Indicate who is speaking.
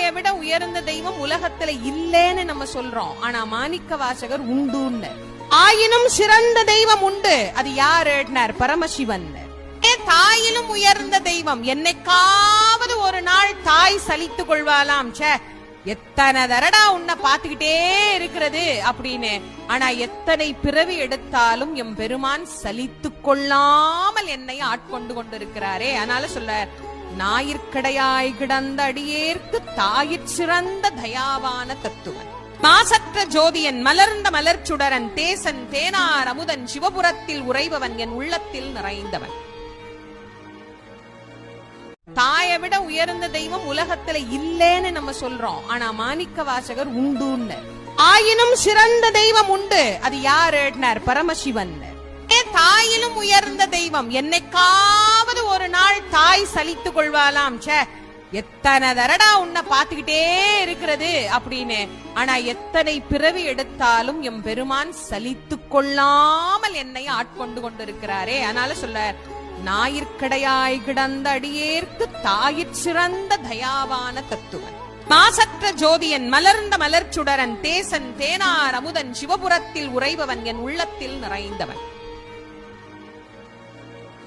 Speaker 1: தாயை விட உயர்ந்த தெய்வம் உலகத்துல இல்லேன்னு நம்ம சொல்றோம். ஆனா மாணிக்க வாசகர் உண்டுன்னு. ஆயினும் சிறந்த தெய்வம் உண்டு. அது யாருன்னார்? பரமசிவன். தாயிலும் உயர்ந்த தெய்வம். என்னைக்காவது ஒரு நாள் தாய் சலித்துக் கொள்வாளாம். எத்தனை தரடா உன்னை பாத்துக்கிட்டே இருக்கிறது அப்படின்னு. ஆனா எத்தனை பிறவி எடுத்தாலும் எம் பெருமான் சலித்துக் கொள்ளாமல் என்னை ஆட்கொண்டு கொண்டிருக்கிறாரே. அதனால சொல்ல, ஞாயிற்கடையாய் கிடந்த அடியேற்கு தாயிற் சிறந்த தயாவான தத்துவன். மாசற்ற ஜோதியன் மலர்ந்த மலர்ச்சுடரன் தேசன் தேனார் அமுதன் சிவபுரத்தில் உறைபவன் என் உள்ளத்தில் நிறைந்தவன். தாயை விட உயர்ந்த தெய்வம் உலகத்துல இல்லேன்னு நம்ம சொல்றோம். ஆனா மாணிக்க வாசகர் உண்டுன்னு. ஆயினும் சிறந்த தெய்வம் உண்டு. அது யாருன்னார்? பரமசிவன். தாயிலும் உயர்ந்த தெய்வம். என்னைக்காவது ஒரு நாள் தாய் சலித்துக் கொள்வாளாம். எத்தனை தரடா உன்னை பாத்துக்கிட்டே இருக்கிறது அப்படின்னு. ஆனா எத்தனை பிறவி எடுத்தாலும் எம் பெருமான் சலித்துக் கொள்ளாமல் என்னை ஆட்கொண்டு கொண்டிருக்கிறாரே. அதனால சொல்ல, ஞாயிற்கடையாய் கிடந்த அடியேற்கு தாயிற் சிறந்த தயாவான தத்துவன். மாசற்ற ஜோதியன் மலர்ந்த மலர்ச்சுடரன் தேசன் தேனார் அமுதன் சிவபுரத்தில் உறைபவன் என் உள்ளத்தில் நிறைந்தவன்.